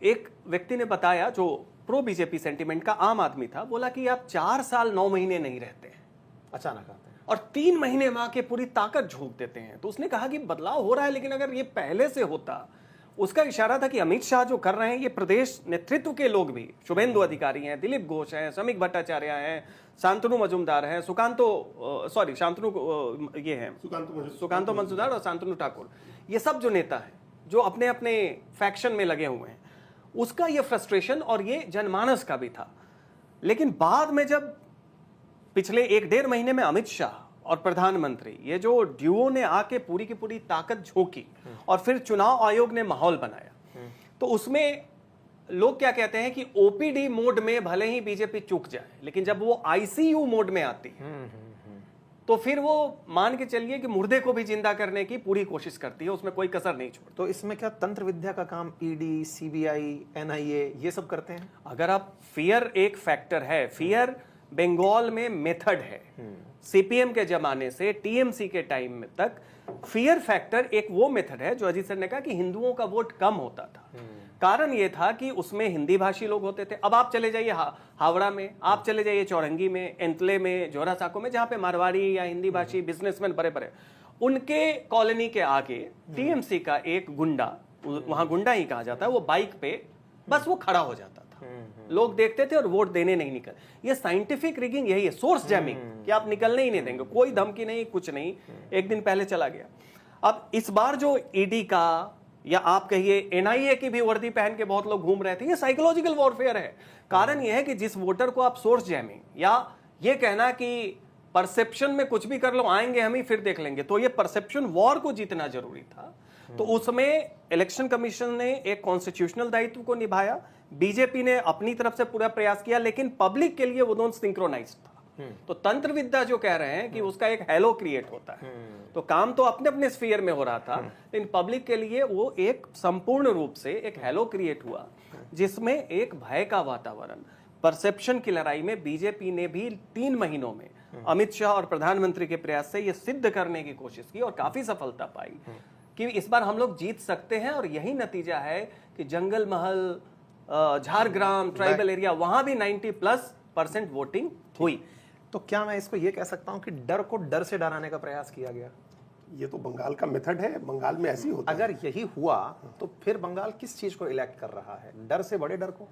एक व्यक्ति ने बताया जो प्रो बीजेपी सेंटीमेंट का आम आदमी था, बोला कि आप 4 साल 9 महीने नहीं रहते हैं, अचानक आते हैं और 3 महीने मां के पूरी ताकत झोंक देते हैं। तो उसने कहा कि बदलाव हो रहा है, लेकिन अगर ये पहले से होता, उसका इशारा था कि अमित शाह जो कर रहे हैं ये प्रदेश नेतृत्व के लोग भी, शुभेंदु अधिकारी हैं, दिलीप घोष हैं, समीक भट्टाचार्य हैं, शांतनु मजुमदार हैं, सुकांतो मजुमदार और शांतनु ठाकुर, ये सब जो नेता हैं जो अपने अपने फैक्शन में लगे हुए हैं, उसका ये फ्रस्ट्रेशन और ये जनमानस का भी था। लेकिन बाद में जब पिछले 1-1.5 महीने में अमित शाह और प्रधानमंत्री, ये जो ड्यूओ ने आके पूरी की पूरी ताकत झोंकी और फिर चुनाव आयोग ने माहौल बनाया, तो उसमें लोग क्या कहते हैं कि ओपीडी मोड में भले ही बीजेपी चूक जाए, लेकिन जब वो आईसीयू मोड में आती है तो फिर वो मान के चलिए कि मुर्दे को भी जिंदा करने की पूरी कोशिश करती है, उसमें कोई कसर नहीं छोड़ती। तो इसमें क्या तंत्र विद्या का काम ईडी, सीबीआई, एनआईए ये सब करते हैं? अगर आप फियर एक फैक्टर है, फियर बंगाल में मेथड है, सीपीएम के जमाने से टीएमसी के टाइम तक फियर फैक्टर एक वो मेथड है जो अजीत सर ने कहा कि हिंदुओं का वोट कम होता था। कारण ये था कि उसमें हिंदी भाषी लोग होते थे। अब आप चले जाइए हावड़ा में, आप चले जाइए चौरंगी में, एंतले में, जोरा साको में, जहां पे मारवाड़ी या हिंदी भाषी बिजनेसमैन बड़े बड़े, उनके कॉलोनी के आगे टीएमसी का एक गुंडा, वहां गुंडा ही कहा जाता है, वो बाइक पे बस वो खड़ा हो जाता था, लोग देखते थे और वोट देने नहीं निकल। ये साइंटिफिक रिगिंग यही है, सोर्स जैमिंग, कि आप निकलने ही नहीं देंगे, कोई धमकी नहीं, कुछ नहीं, एक दिन पहले चला गया। अब इस बार जो ईडी का या आप कहिए एनआईए की भी वर्दी पहन के बहुत लोग घूम रहे थे, ये साइकोलॉजिकल वॉरफेयर है। कारण यह है कि जिस वोटर को आप सोर्स जैमिंग या ये कहना कि परसेप्शन में कुछ भी कर लो, आएंगे हम ही फिर देख लेंगे, तो ये परसेप्शन वॉर को जीतना जरूरी था। तो उसमें इलेक्शन कमीशन ने एक कॉन्स्टिट्यूशनल दायित्व को निभाया, बीजेपी ने अपनी तरफ से पूरा प्रयास किया, लेकिन पब्लिक के लिए वो दोनों सिंक्रोनाइज्ड था। तो तंत्र विद्या जो कह रहे हैं कि उसका एक हैलो क्रिएट होता है, तो काम तो अपने अपने स्फीयर में हो रहा था, लेकिन पब्लिक के लिए वो एक संपूर्ण रूप से एक हैलो क्रिएट हुआ, जिसमें एक भय का वातावरण, परसेप्शन की लड़ाई में बीजेपी ने भी 3 महीनों में अमित शाह और प्रधानमंत्री के प्रयास से ये सिद्ध करने की कोशिश की और काफी सफलता पाई कि इस बार हम लोग जीत सकते हैं। और यही नतीजा है कि जंगल महल, झारग्राम, ट्राइबल एरिया, वहां भी 90+% वोटिंग हुई। तो क्या मैं इसको ये कह सकता हूं कि डर को डर से डराने का प्रयास किया गया? ये तो बंगाल का मेथड है, बंगाल में ऐसी होता है। अगर यही हुआ तो फिर बंगाल किस चीज को इलेक्ट कर रहा है? डर से बड़े डर को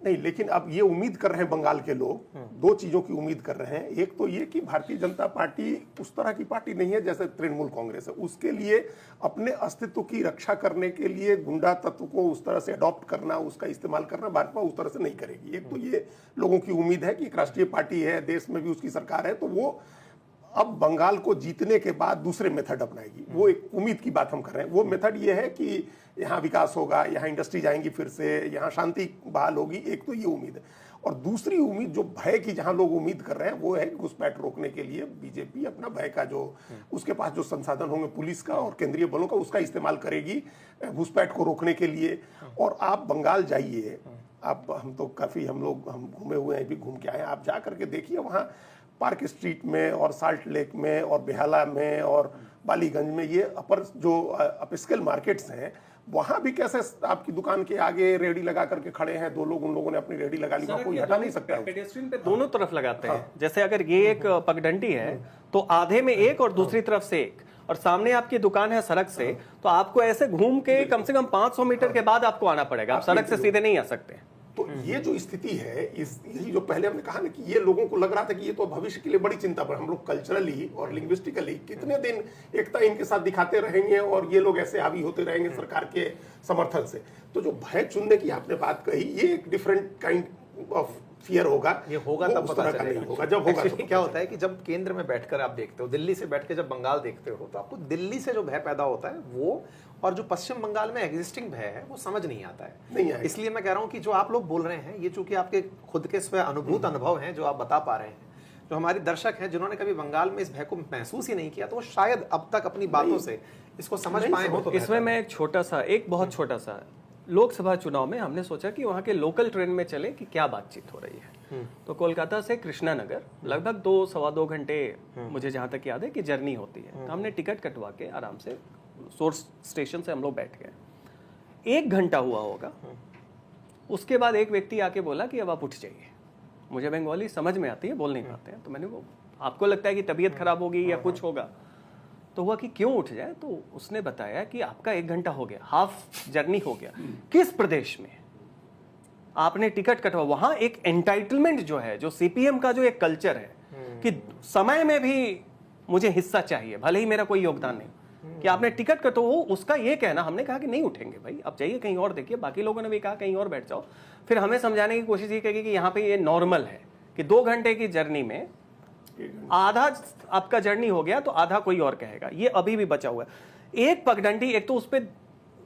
नहीं, लेकिन अब ये उम्मीद कर रहे हैं बंगाल के लोग, 2 चीजों की उम्मीद कर रहे हैं। एक तो ये कि भारतीय जनता पार्टी उस तरह की पार्टी नहीं है जैसे तृणमूल कांग्रेस है, उसके लिए अपने अस्तित्व की रक्षा करने के लिए गुंडा तत्व को उस तरह से अडॉप्ट करना, उसका इस्तेमाल करना भाजपा उस तरह से नहीं करेगी। एक तो ये लोगों की उम्मीद है कि एक राष्ट्रीय पार्टी है, देश में भी उसकी सरकार है, तो वो अब बंगाल को जीतने के बाद दूसरे मेथड अपनाएगी। वो एक उम्मीद की बात हम कर रहे हैं। वो मेथड ये है कि यहाँ विकास होगा, यहाँ इंडस्ट्रीज आएंगी, फिर से यहाँ शांति बहाल होगी, एक तो ये उम्मीद है। और दूसरी उम्मीद जो भय की जहां लोग उम्मीद कर रहे हैं वो है कि घुसपैठ रोकने के लिए बीजेपी अपना भय का जो उसके पास जो संसाधन होंगे पुलिस का और केंद्रीय बलों का उसका इस्तेमाल करेगी घुसपैठ को रोकने के लिए। और आप बंगाल जाइए, आप हम घूमे हुए हैं, भी घूम के आए, आप जा करके देखिए वहाँ पार्क स्ट्रीट में और साल्ट लेक में और बेहाला में और बालीगंज में ये अपर जो अपस्केल मार्केट्स हैं वहां भी कैसे आपकी दुकान के आगे रेडी लगा करके खड़े हैं, दो लोग, उन लोगों ने अपनी रेडी लगा ली, वहां कोई हटा नहीं सकता है। पेडेस्ट्रियन पे दोनों तरफ लगाते हैं। जैसे अगर ये एक पगडंडी है तो आधे में एक और दूसरी तरफ से एक, और सामने आपकी दुकान है सड़क से, तो आपको ऐसे घूम के कम से कम 500 मीटर के बाद आपको आना पड़ेगा, आप सड़क से सीधे नहीं आ सकते। तो ये जो स्थिति है, यही जो पहले हमने कहा ना कि ये लोगों को लग रहा था कि ये तो भविष्य के लिए बड़ी चिंता, पर हम लोग कल्चरली और लिंग्विस्टिकली कितने दिन एकता इनके साथ दिखाते रहेंगे और ये लोग ऐसे हावी होते रहेंगे सरकार के समर्थन से। तो जो भय चुनने की आपने बात कही, ये एक डिफरेंट काइंड ऑफ फियर होगा। ये होगा तब पता चलेगा, नहीं होगा जब होगा। तो क्या होता है कि जब केंद्र में बैठकर आप देखते हो, दिल्ली से बैठ के जब बंगाल देखते हो, तो आपको दिल्ली से जो भय पैदा होता है वो, और जो पश्चिम बंगाल में एग्जिस्टिंग भय है वो समझ नहीं आता है। नहीं आएगा। इसलिए मैं कह रहा हूं कि जो आप लोग बोल रहे हैं ये चूंकि आपके खुद के स्व अनुभूत अनुभव हैं जो आप बता पा रहे हैं, जो हमारी दर्शक हैं जिन्होंने कभी बंगाल में इस भय को महसूस ही नहीं किया, तो वो शायद अब तक अपनी बातों से इसको समझ पाए हो। तो इसमें मैं एक बहुत छोटा सा लोकसभा चुनाव में हमने सोचा कि वहाँ के लोकल ट्रेन में चले कि क्या बातचीत हो रही है। तो कोलकाता से कृष्णा नगर लगभग 2-2.25 घंटे मुझे जहाँ तक याद है कि जर्नी होती है। तो हमने टिकट कटवा के आराम से सोर्स स्टेशन से हम लोग बैठ गए। 1 घंटा हुआ होगा, उसके बाद एक व्यक्ति आके बोला कि अब आप उठ जाइए। मुझे बंगाली समझ में आती है, बोल नहीं पाते हैं, तो मैंने वो आपको लगता है कि तबीयत खराब होगी या कुछ होगा, तो हुआ कि क्यों उठ जाए, तो उसने बताया कि आपका 1 घंटा हो गया, हाफ जर्नी हो गया, किस प्रदेश में आपने टिकट कटवा। वहां एक एंटाइटलमेंट जो है, जो सीपीएम का जो एक कल्चर है कि समय में भी मुझे हिस्सा चाहिए, भले ही मेरा कोई योगदान नहीं, कि आपने टिकट कटो, उसका ये कहना। हमने कहा कि नहीं उठेंगे भाई, अब जाइए कहीं और देखिए। बाकी लोगों ने भी कहा कहीं और बैठ जाओ। फिर हमें समझाने की कोशिश ये करी कि यहाँ पे ये नॉर्मल है कि 2 घंटे की जर्नी में आधा आपका जर्नी हो गया तो आधा कोई और कहेगा। ये अभी भी बचा हुआ है। एक पगडंडी, एक तो उस पर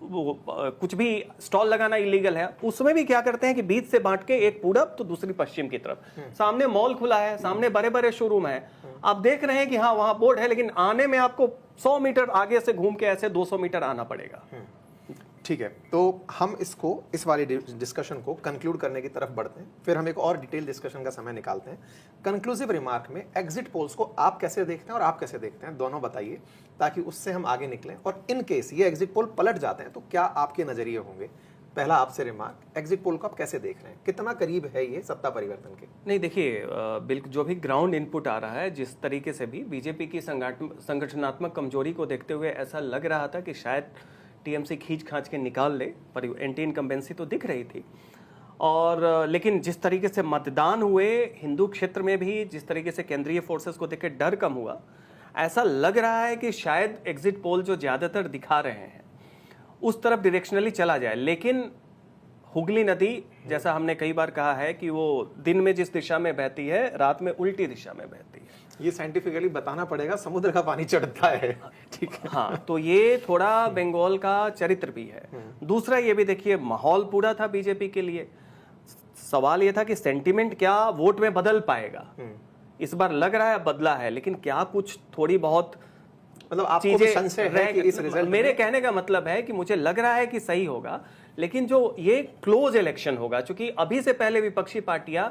कुछ भी स्टॉल लगाना इलीगल है, उसमें भी क्या करते हैं कि बीच से बांट के एक पूरब तो दूसरी पश्चिम की तरफ, सामने मॉल खुला है, सामने बड़े बड़े शोरूम है, आप देख रहे हैं कि हाँ वहां बोर्ड है, लेकिन आने में आपको 100 मीटर आगे से घूम के ऐसे 200 मीटर आना पड़ेगा। ठीक है, तो हम इस वाली डिस्कशन को कंक्लूड करने की तरफ बढ़ते हैं, फिर हम एक और डिटेल डिस्कशन का समय निकालते हैं। कंक्लूसिव रिमार्क में एग्जिट पोल्स को आप कैसे देखते हैं और आप कैसे देखते हैं, दोनों बताइए, ताकि उससे हम आगे निकलें। और इन केस ये एग्जिट पोल पलट जाते हैं तो क्या आपके नजरिए होंगे। पहला आपसे रिमार्क, एग्जिट पोल को आप कैसे देख रहे हैं, कितना करीब है ये सत्ता परिवर्तन के? नहीं देखिए, बिल्कुल जो भी ग्राउंड इनपुट आ रहा है, जिस तरीके से भी बीजेपी की संगठनात्मक कमजोरी को देखते हुए ऐसा लग रहा था कि शायद टीएमसी खींच खांच के निकाल ले, पर एंटी इनकम्बेंसी तो दिख रही थी। और लेकिन जिस तरीके से मतदान हुए हिंदू क्षेत्र में भी, जिस तरीके से केंद्रीय फोर्सेस को देख के डर कम हुआ, ऐसा लग रहा है कि शायद एग्जिट पोल जो ज़्यादातर दिखा रहे हैं उस तरफ डायरेक्शनली चला जाए। लेकिन हुगली नदी, जैसा हमने कई बार कहा है कि वो दिन में जिस दिशा में बहती है, रात में उल्टी दिशा में बहती है। ये साइंटिफिकली बताना पड़ेगा, समुद्र का पानी चढ़ता है। ठीक है, हाँ, तो ये थोड़ा बंगाल का चरित्र भी है। दूसरा ये भी देखिए, माहौल पूरा था बीजेपी के लिए। सवाल ये था कि सेंटिमेंट क्या वोट में बदल पाएगा। इस बार लग रहा है बदला है, लेकिन क्या कुछ थोड़ी बहुत मतलब आपको भी संशय है कि इस रिजल्ट? मेरे कहने का मतलब है कि मुझे लग रहा है कि सही होगा, लेकिन जो ये क्लोज इलेक्शन होगा, चूंकि अभी से पहले विपक्षी पार्टियां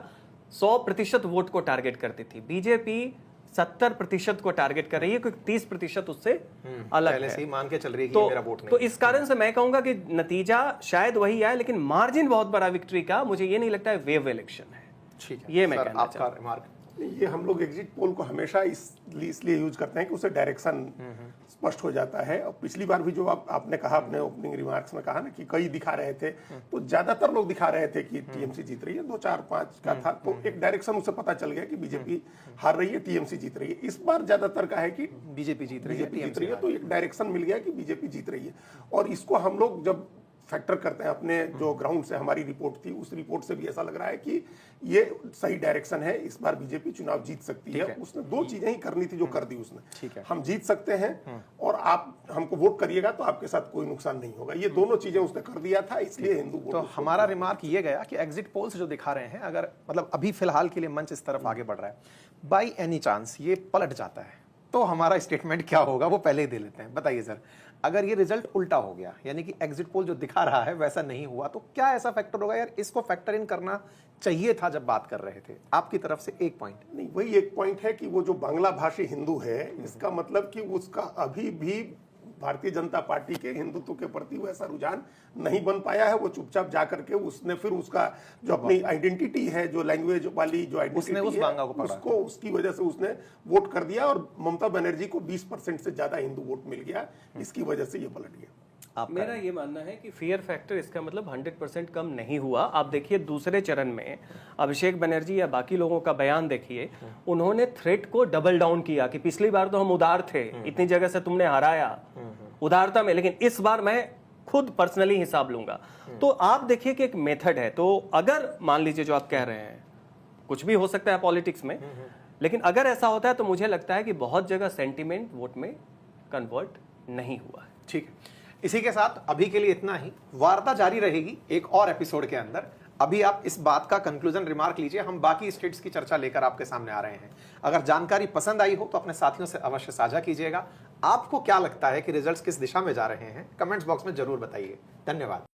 100% वोट को टारगेट करती थी, बीजेपी 70% को टारगेट कर रही है, क्योंकि 30% उससे अलग पहले है। से ही मान के चल रही है कि तो, ये मेरा वोट नहीं। तो इस कारण से मैं कहूंगा कि नतीजा शायद वही आए, लेकिन मार्जिन बहुत बड़ा विक्ट्री का मुझे ये नहीं लगता है वेव इलेक्शन है। ठीक है, ये मैं सर, कहना आपका चाहता हूं। रिमार्क? ये हम लोग एग्जिट पोल को हमेशा इसलिए यूज करते हैं कि उससे डायरेक्शन स्पष्ट हो जाता है। और पिछली बार भी जो आपने कहा, अपने ओपनिंग रिमार्क्स में कहा ना कि कई दिखा रहे थे, तो ज्यादातर लोग दिखा रहे थे कि टीएमसी जीत रही है, 2-4-5 का था, तो एक डायरेक्शन उसे पता चल गया कि बीजेपी हार रही है, टीएमसी जीत रही है। इस बार ज्यादातर का है कि बीजेपी जीत रही है, तो एक डायरेक्शन मिल गया कि बीजेपी जीत रही है। और इसको हम लोग जब फैक्टर करते हैं अपने जो ग्राउंड से हमारी रिपोर्ट थी, उस रिपोर्ट से भी ऐसा लग रहा है कि ये सही डायरेक्शन है, इस बार बीजेपी चुनाव जीत सकती है। उसने 2 चीजें ही करनी थी जो कर दी उसने। हम जीत सकते हैं और आप हमको वोट करिएगा तो आपके साथ कोई नुकसान नहीं होगा, ये दोनों चीजें उसने कर दिया था, इसलिए हिंदू वोट। तो हमारा रिमार्क ये गया कि एग्जिट पोल्स जो दिखा रहे हैं, अगर मतलब अभी फिलहाल के लिए मंच इस तरफ आगे बढ़ रहा है, बाय एनी चांस ये पलट जाता है तो हमारा स्टेटमेंट क्या होगा वो पहले ही दे लेते हैं। बताइए सर, अगर ये रिजल्ट उल्टा हो गया, यानी कि एग्जिट पोल जो दिखा रहा है वैसा नहीं हुआ, तो क्या ऐसा फैक्टर होगा यार, इसको फैक्टर इन करना चाहिए था जब बात कर रहे थे? आपकी तरफ से एक पॉइंट। नहीं, वही एक पॉइंट है कि वो जो बांग्ला भाषी हिंदू है, इसका मतलब कि उसका अभी भी भारतीय जनता पार्टी के हिंदुत्व के प्रति वैसा रुझान नहीं बन पाया है। वो चुपचाप जाकर के उसने फिर उसका जो अपनी आइडेंटिटी है, जो लैंग्वेज वाली जो आइडेंटिटी उस बांगा को पकड़ा, उसको उसकी वजह से उसने वोट कर दिया और ममता बनर्जी को 20% से ज्यादा हिंदू वोट मिल गया, इसकी वजह से ये पलट गया। मेरा ये मानना है कि फियर फैक्टर इसका मतलब 100% कम नहीं हुआ। आप देखिए दूसरे चरण में अभिषेक बनर्जी या बाकी लोगों का बयान देखिए, उन्होंने थ्रेट को डबल डाउन किया कि पिछली बार तो हम उदार थे, इतनी जगह से तुमने हराया उदारता में, लेकिन इस बार मैं खुद पर्सनली हिसाब लूंगा। तो आप देखिए कि एक मेथड है। तो अगर मान लीजिए जो आप कह रहे हैं, कुछ भी हो सकता है पॉलिटिक्स में, लेकिन अगर ऐसा होता है तो मुझे लगता है कि बहुत जगह सेंटिमेंट वोट में कन्वर्ट नहीं हुआ है। ठीक है, इसी के साथ अभी के लिए इतना ही। वार्ता जारी रहेगी एक और एपिसोड के अंदर। अभी आप इस बात का कंक्लूजन रिमार्क लीजिए, हम बाकी स्टेट्स की चर्चा लेकर आपके सामने आ रहे हैं। अगर जानकारी पसंद आई हो तो अपने साथियों से अवश्य साझा कीजिएगा। आपको क्या लगता है कि रिजल्ट्स किस दिशा में जा रहे हैं, कमेंट्स बॉक्स में जरूर बताइए। धन्यवाद।